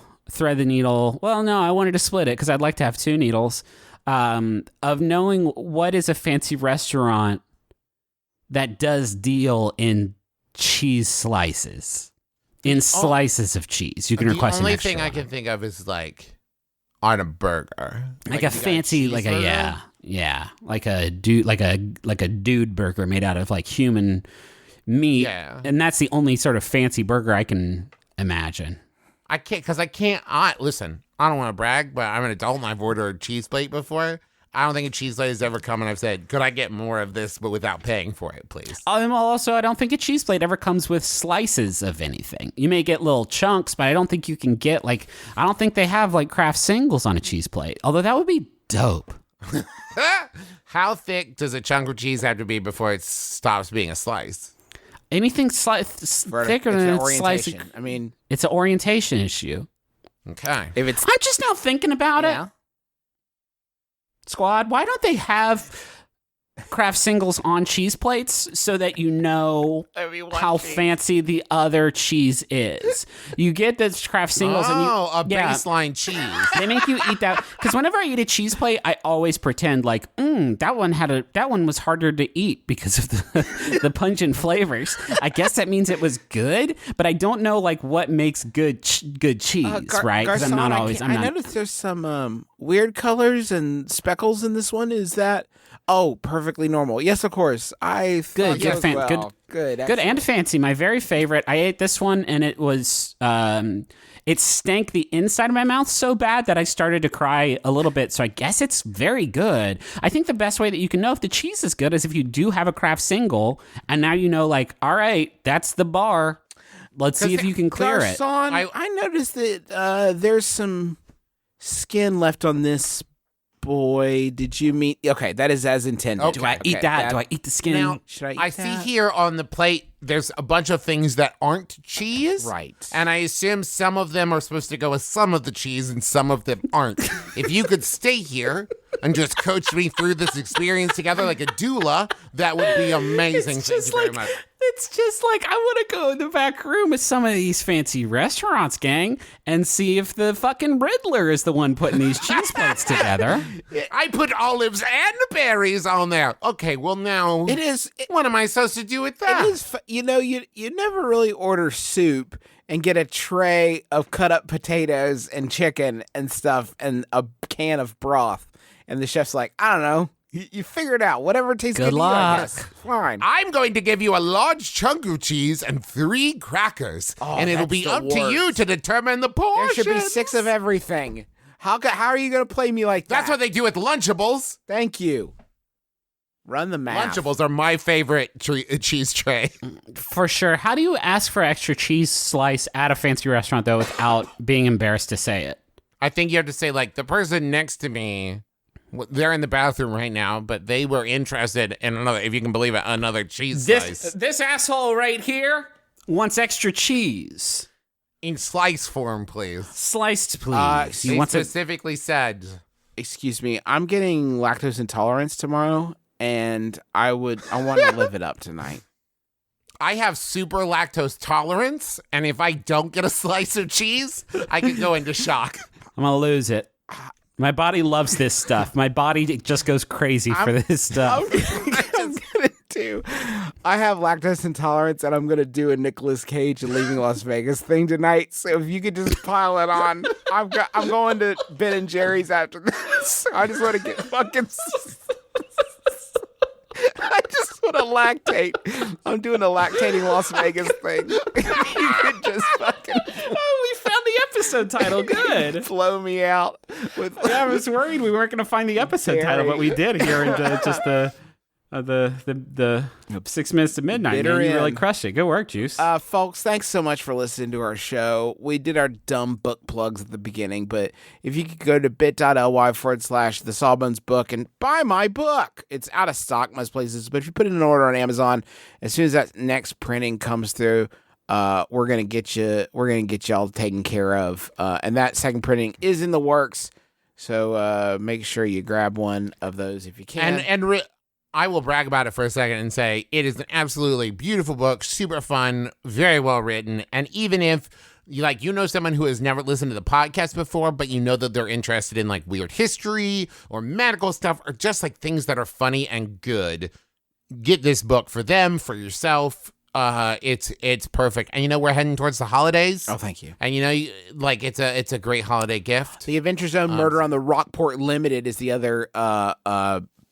Well, no, I wanted to split it because I'd like to have 2 needles of knowing what is a fancy restaurant that does deal in cheese slices. In slices of cheese, you can request The only an extra thing I one. can think of is like on a burger, like a you got fancy, like a cheeseburger? like a dude, like a dude burger made out of like human meat. Yeah. And that's the only sort of fancy burger I can imagine. I can't because listen. I don't want to brag, but I'm an adult and I've ordered a cheese plate before. I don't think a cheese plate has ever come and I've said, "Could I get more of this, but without paying for it, please?" Also, I don't think a cheese plate ever comes with slices of anything. You may get little chunks, but I don't think you can get I don't think they have like Kraft singles on a cheese plate. Although that would be dope. How thick does a chunk of cheese have to be before it stops being a slice? Anything thicker It's than an a slice. orientation. I mean, It's an orientation issue. Okay. if it's I'm just now thinking about it. Squad, why don't they have craft singles on cheese plates so that you know how fancy the other cheese is. You get the craft singles and you baseline cheese. They make you eat that because whenever I eat a cheese plate, I always pretend like that one was harder to eat because of the pungent flavors. I guess that means it was good, but I don't know like what makes good cheese, right? Because I'm not always. I noticed there's some weird colors and speckles in this one. Is that? Oh, perfectly normal. Yes, of course. I thought good, good, and fancy. My very favorite. I ate this one, and it was it stank the inside of my mouth so bad that I started to cry a little bit. So I guess it's very good. I think the best way that you can know if the cheese is good is if you do have a craft single, and now you know, like, all right, that's the bar. Let's see if you can clear it. I noticed that there's some skin left on this. Boy, did you meet? Okay, that is as intended. Do I eat that? Do I eat the skin? Now, should I eat I that? see here on the plate, there's a bunch of things that aren't cheese. Right. And I assume some of them are supposed to go with some of the cheese and some of them aren't. If you could stay here and just coach me through this experience together like a doula, that would be amazing. Thank you very much. It's just like I want to go in the back room of some of these fancy restaurants, gang, and see if the fucking Riddler is the one putting these cheese plates together. I put olives and berries on there. Okay, well now It is. what am I supposed to do with that? It is. You know, you never really order soup and get a tray of cut up potatoes and chicken and stuff and a can of broth, and the chef's like, I don't know. You figure it out. Whatever tastes good to you, I guess. Fine. I'm going to give you a large chunk of cheese and 3 crackers, and it'll that's be the up to you worst. to determine the There portion. should be 6 of everything. How are you going to play me like that? That's what they do with Lunchables. Thank you. Run the math. Lunchables are my favorite cheese tray. For sure. How do you ask for extra cheese slice at a fancy restaurant, though, without being embarrassed to say it? I think you have to say, like, the person next to me, they're in the bathroom right now, but they were interested in another, if you can believe it, another cheese slice. This asshole right here wants extra cheese. In slice form, please. Sliced, please. They specifically said. Excuse me. I'm getting lactose intolerance tomorrow, and I want to live it up tonight. I have super lactose tolerance, and if I don't get a slice of cheese, I could go into shock. I'm going to lose it. My body loves this stuff. My body just goes crazy for this stuff. I'm gonna do. I have lactose intolerance, and I'm gonna do a Nicolas Cage and Leaving Las Vegas thing tonight. So if you could just pile it on, I'm going to Ben and Jerry's after this. I just want to get fucking. I just want to lactate. I'm doing a lactating Las Vegas thing. You could just fucking. Oh, we found the episode title. Good. Blow me out with. Yeah, I was worried we weren't going to find the episode title, but we did here in just the 6 minutes to midnight. Bitter Man, you really end. crushed it. Good work, Juice. Folks, thanks so much for listening to our show. We did our dumb book plugs at the beginning, but if you could go to bit.ly/the Sawbones book and buy my book. It's out of stock most places, but if you put in an order on Amazon, as soon as that next printing comes through, we're gonna get y'all taken care of. And that second printing is in the works. So make sure you grab one of those if you can. I will brag about it for a second and say it is an absolutely beautiful book, super fun, very well written. And even if you know someone who has never listened to the podcast before, but you know that they're interested in like weird history or medical stuff or just like things that are funny and good, get this book for them, for yourself. It's perfect. And we're heading towards the holidays. Oh, thank you. And it's a great holiday gift. The Adventure Zone Murder on the Rockport Limited is the other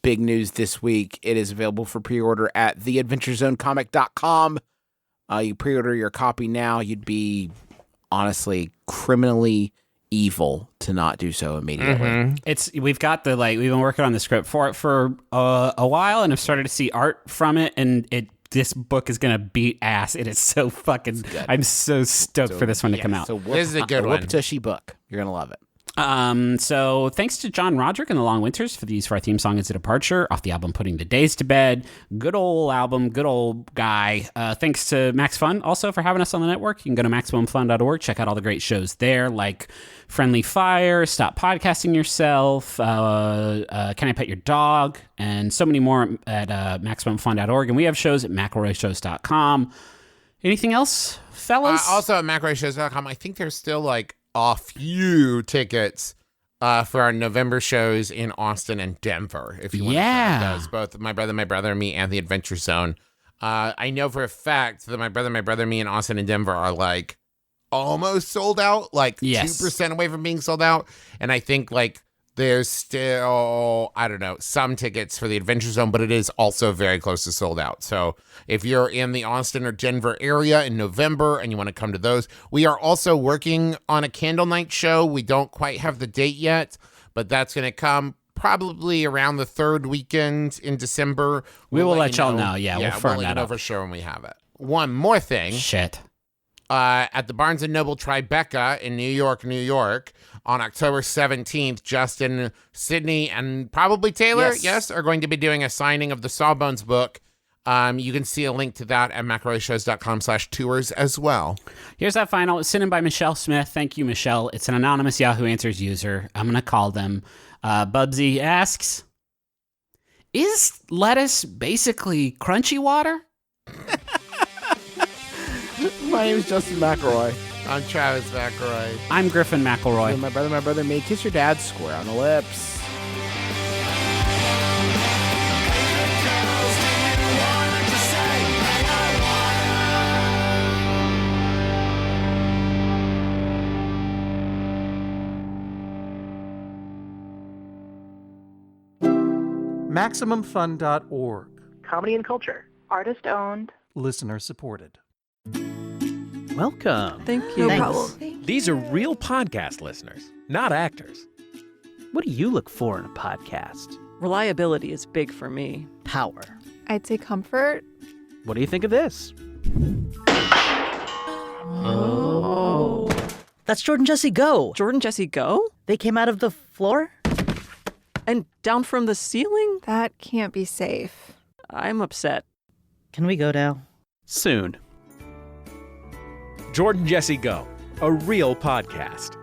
big news this week. It is available for pre-order at theadventurezonecomic.com. You pre-order your copy now. You'd be honestly criminally evil to not do so immediately. Mm-hmm. We've been working on the script for it for a while, and I've started to see art from it, and this book is gonna beat ass. It is so fucking. I'm so stoked for this one to come out. So this is a good one. Whoop Tushy book. You're gonna love it. So thanks to John Roderick and the Long Winters for the use for our theme song It's a Departure off the album Putting the Days to Bed. Good old album, good old guy. Thanks to Max Fun also for having us on the network. You can go to MaximumFun.org, check out all the great shows there like Friendly Fire, Stop Podcasting Yourself, Can I Pet Your Dog, and so many more at MaximumFun.org. And we have shows at McElroyShows.com. Anything else, fellas? Also at McElroyShows.com, I think there's still like a few tickets for our November shows in Austin and Denver. If you want to try those, both My Brother, Me, and The Adventure Zone. I know for a fact that My Brother, Me, and Austin and Denver are like almost sold out, like 2% away from being sold out. And I think like there's still, I don't know, some tickets for The Adventure Zone, but it is also very close to sold out. So if you're in the Austin or Denver area in November and you want to come to those, we are also working on a candle night show. We don't quite have the date yet, but that's going to come probably around the third weekend in December. We will let y'all know. Yeah, we'll firm that up for sure when we have it. One more thing. Shit. At the Barnes & Noble Tribeca in New York, on October 17th, Justin, Sydney, and probably Taylor, are going to be doing a signing of the Sawbones book. You can see a link to that at McElroyShows.com/tours as well. Here's that final. It's sent in by Michelle Smith. Thank you, Michelle. It's an anonymous Yahoo Answers user. I'm going to call them. Bubsy asks, is lettuce basically crunchy water? My name is Justin McElroy. I'm Travis McElroy. I'm Griffin McElroy. And my brother, me. Kiss your dad square on the lips. MaximumFun.org. Comedy and culture. Artist owned. Listener supported. Welcome. Thank you. No problem. These are real podcast listeners, not actors. What do you look for in a podcast? Reliability is big for me. Power. I'd say comfort. What do you think of this? Oh. That's Jordan Jesse Go. Jordan Jesse Go? They came out of the floor? And down from the ceiling? That can't be safe. I'm upset. Can we go now? Soon. Jordan Jesse Go, a real podcast.